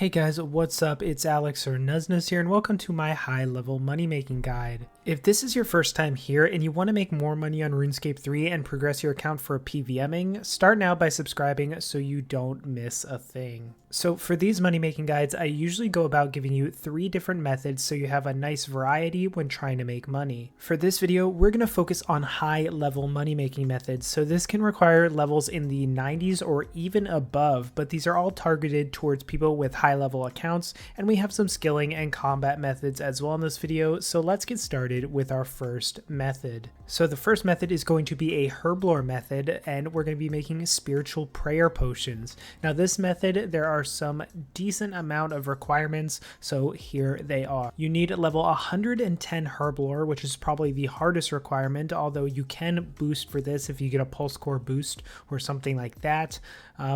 Hey guys, what's up? It's Alex or Nuznus here, and welcome to my high-level money-making guide. If this is your first time here and you want to make more money on Runescape 3 and progress your account for PVMing, start now by subscribing so you don't miss a thing. So for these money-making guides, I usually go about giving you 3 different methods so you have a nice variety when trying to make money. For this video, we're going to focus on high-level money-making methods, so this can require levels in the 90s or even above, but these are all targeted towards people with high-level accounts, and we have some skilling and combat methods as well in this video, so let's get started with our first method. So the first method is going to be a herblore method, and we're going to be making spiritual prayer potions. Now this method, there are some decent amount of requirements, so here they are. You need level 110 herblore, which is probably the hardest requirement, although you can boost for this if you get a pulse core boost or something like that.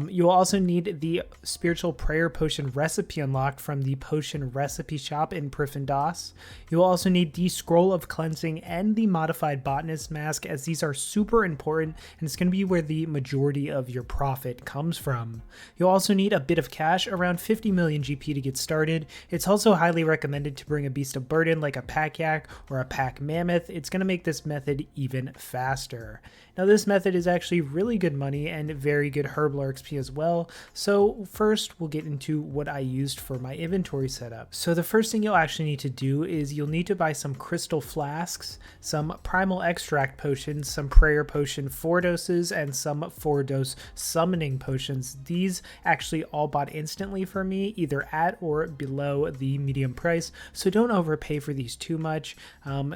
You'll also need the spiritual prayer potion recipe unlocked from the potion recipe shop in Prifendos. You'll also need the scroll of cleansing and the modified botanist mask, as these are super important and it's going to be where the majority of your profit comes from. You'll also need a bit of cash, around 50 million GP to get started. It's also highly recommended to bring a beast of burden like a pack yak or a pack mammoth. It's going to make this method even faster. Now this method is actually really good money and very good herblore XP as well. So first we'll get into what I used for my inventory setup. So the first thing you'll actually need to do is you'll need to buy some crystal flasks, some primal extract potions, some prayer potion 4 doses, and some 4-dose summoning potions. These actually all bought instantly for me, either at or below the medium price, so don't overpay for these too much.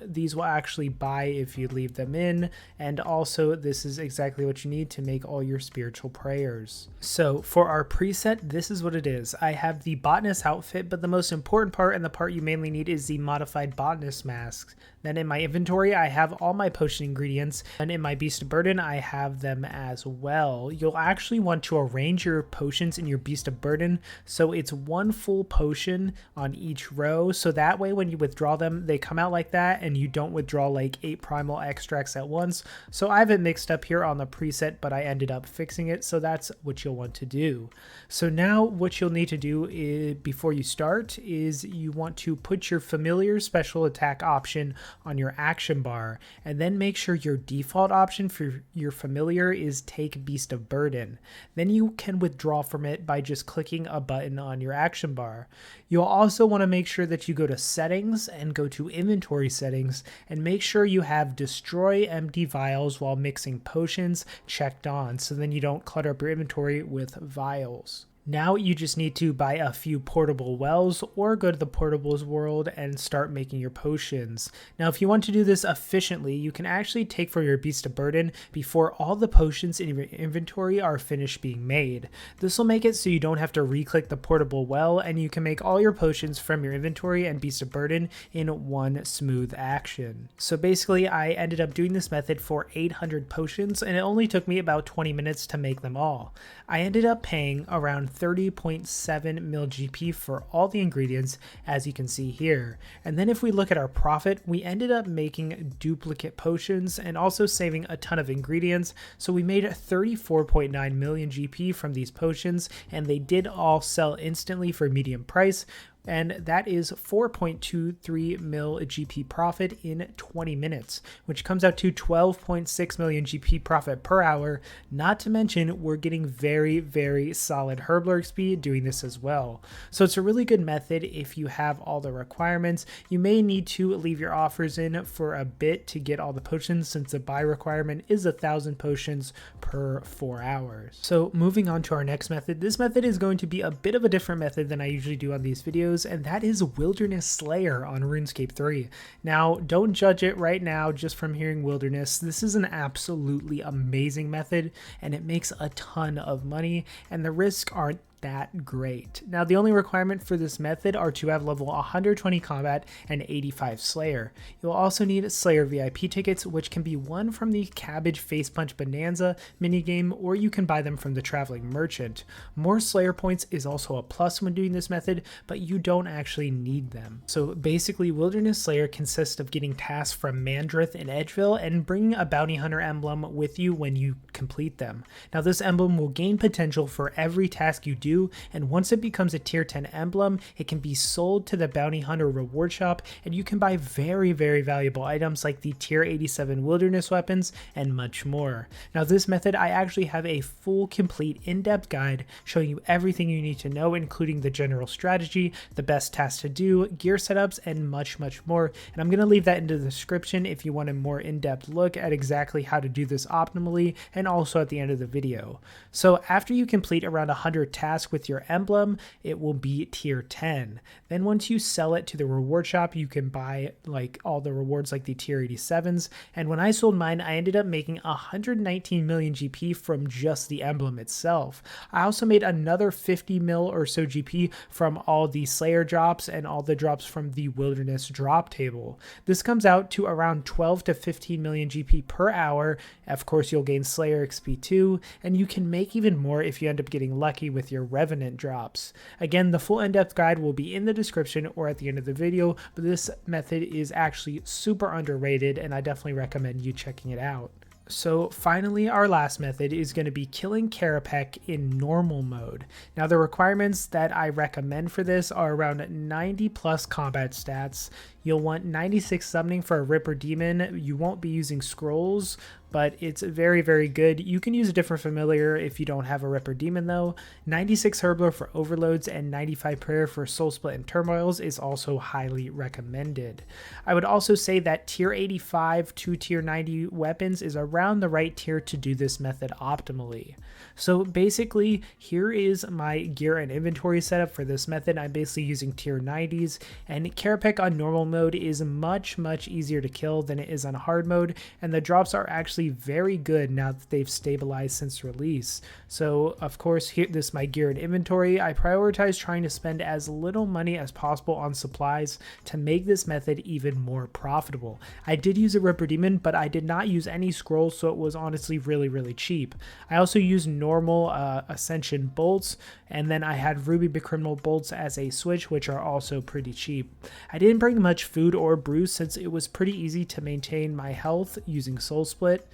These will actually buy if you leave them in, and also this is exactly what you need to make all your spiritual prayers. So for our preset, this is what it is. I have the botanist outfit, but the most important part and the part you mainly need is the modified botanist mask. Then in my inventory, I have all my potion ingredients, and in my beast of burden, I have them as well. You'll actually want to arrange your potions in your beast of burden so it's one full potion on each row, so that way when you withdraw them, they come out like that and you don't withdraw like 8 primal extracts at once. So I have it mixed up here on the preset, but I ended up fixing it, so that's what you'll want to do. So now what you'll need to do before you start is you want to put your familiar special attack option on your action bar, and then make sure your default option for your familiar is take beast of burden. Then you can withdraw from it by just clicking a button on your action bar. You'll also want to make sure that you go to settings and go to inventory settings and make sure you have destroy empty vials while mixing potions checked on, so then you don't clutter up your inventory with vials. Now you just need to buy a few portable wells or go to the portables world and start making your potions. Now if you want to do this efficiently, you can actually take for your beast of burden before all the potions in your inventory are finished being made. This will make it so you don't have to re-click the portable well, and you can make all your potions from your inventory and beast of burden in one smooth action. So basically I ended up doing this method for 800 potions, and it only took me about 20 minutes to make them all. I ended up paying around 30.7 mil GP for all the ingredients, as you can see here. And then if we look at our profit, we ended up making duplicate potions and also saving a ton of ingredients. So we made 34.9 million GP from these potions, and they did all sell instantly for medium price. And that is 4.23 mil GP profit in 20 minutes, which comes out to 12.6 million GP profit per hour. Not to mention, we're getting very, very solid herblore XP doing this as well. So it's a really good method if you have all the requirements. You may need to leave your offers in for a bit to get all the potions, since the buy requirement is 1,000 potions per 4 hours. So moving on to our next method. This method is going to be a bit of a different method than I usually do on these videos, and that is Wilderness Slayer on Runescape 3. Now, don't judge it right now just from hearing Wilderness. This is an absolutely amazing method, and it makes a ton of money, and the risks aren't that great. Now the only requirement for this method are to have level 120 combat and 85 Slayer. You'll also need Slayer VIP tickets, which can be won from the Cabbage Face Punch Bonanza minigame, or you can buy them from the Traveling Merchant. More Slayer points is also a plus when doing this method, but you don't actually need them. So basically Wilderness Slayer consists of getting tasks from Mandrith and Edgeville and bringing a bounty hunter emblem with you when you complete them. Now this emblem will gain potential for every task you do do, and once it becomes a tier 10 emblem, it can be sold to the bounty hunter reward shop, and you can buy very valuable items like the tier 87 wilderness weapons and much more. Now this method, I actually have a full complete in-depth guide showing you everything you need to know, including the general strategy, the best tasks to do, gear setups, and much more. And I'm going to leave that in the description if you want a more in-depth look at exactly how to do this optimally, and also at the end of the video. So after you complete around 100 tasks with your emblem, it will be tier 10. Then once you sell it to the reward shop, you can buy like all the rewards like the tier 87s. And when I sold mine, I ended up making 119 million GP from just the emblem itself. I also made another 50 mil or so GP from all the Slayer drops and all the drops from the Wilderness drop table. This comes out to around 12 to 15 million GP per hour. Of course, you'll gain Slayer XP too, and you can make even more if you end up getting lucky with your Revenant drops. Again, the full in-depth guide will be in the description or at the end of the video, but this method is actually super underrated, and I definitely recommend you checking it out. So finally, our last method is going to be killing Kerapac in normal mode. Now the requirements that I recommend for this are around 90 plus combat stats. You'll want 96 summoning for a Ripper Demon. You won't be using scrolls, but it's very good. You can use a different familiar if you don't have a Ripper Demon though. 96 Herbler for overloads and 95 prayer for soul split and turmoils is also highly recommended. I would also say that tier 85 to tier 90 weapons is around the right tier to do this method optimally. So basically, here is my gear and inventory setup for this method. I'm basically using tier 90s, and Kerapac on normal mode is much easier to kill than it is on hard mode, and the drops are actually very good now that they've stabilized since release. So of course, here this is my gear and inventory. I prioritize trying to spend as little money as possible on supplies to make this method even more profitable. I did use a Ripper Demon, but I did not use any scrolls, so it was honestly really cheap. I also used normal Ascension bolts, and then I had Ruby Criminal bolts as a switch, which are also pretty cheap. I didn't bring much food or brews since it was pretty easy to maintain my health using Soul Split.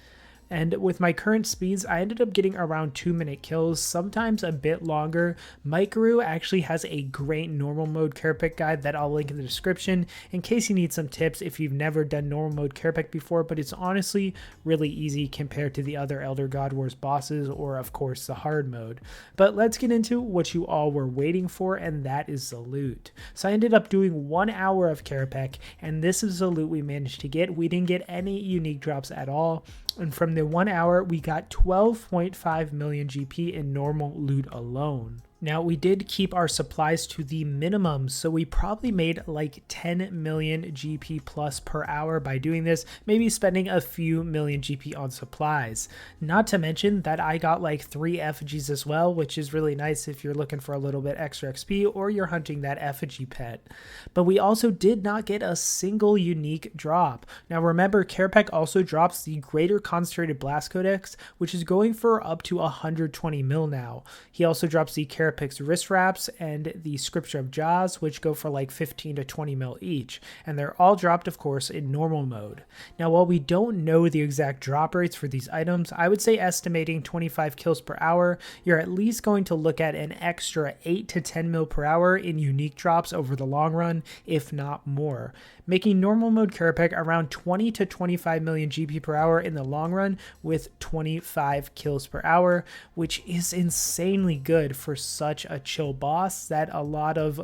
And with my current speeds, I ended up getting around 2-minute kills, sometimes a bit longer. Mikeru actually has a great normal mode Kerapac guide that I'll link in the description in case you need some tips if you've never done normal mode Kerapac before, but it's honestly really easy compared to the other Elder God Wars bosses or of course the hard mode. But let's get into what you all were waiting for, and that is the loot. So I ended up doing 1 hour of Kerapac, and this is the loot we managed to get. We didn't get any unique drops at all. And from the 1 hour, we got 12.5 million GP in normal loot alone. Now, we did keep our supplies to the minimum, so we probably made like 10 million GP plus per hour by doing this, maybe spending a few million GP on supplies. Not to mention that I got like 3 effigies as well, which is really nice if you're looking for a little bit extra XP or you're hunting that effigy pet. But we also did not get a single unique drop. Now remember, Kerapac also drops the Greater Concentrated Blast Codex, which is going for up to 120 mil now. He also drops the Kerapac's wrist wraps and the Scripture of Jaws, which go for like 15 to 20 mil each, and they're all dropped of course in normal mode. Now while we don't know the exact drop rates for these items, I would say estimating 25 kills per hour, you're at least going to look at an extra 8 to 10 mil per hour in unique drops over the long run, if not more, making normal mode Kerapac around 20 to 25 million GP per hour in the long run with 25 kills per hour, which is insanely good for such a chill boss that a lot of,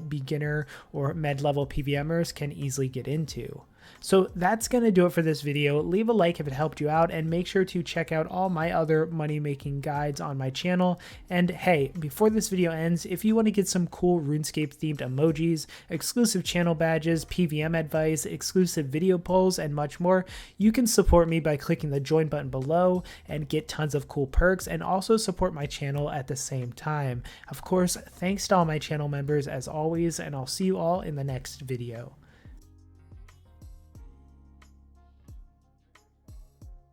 beginner or mid-level PVMers can easily get into. So that's going to do it for this video. Leave a like if it helped you out, and make sure to check out all my other money making guides on my channel. And hey, before this video ends, if you want to get some cool RuneScape themed emojis, exclusive channel badges, PVM advice, exclusive video polls, and much more, you can support me by clicking the join button below and get tons of cool perks, and also support my channel at the same time. Of course, thanks to all my channel members as always, and I'll see you all in the next video.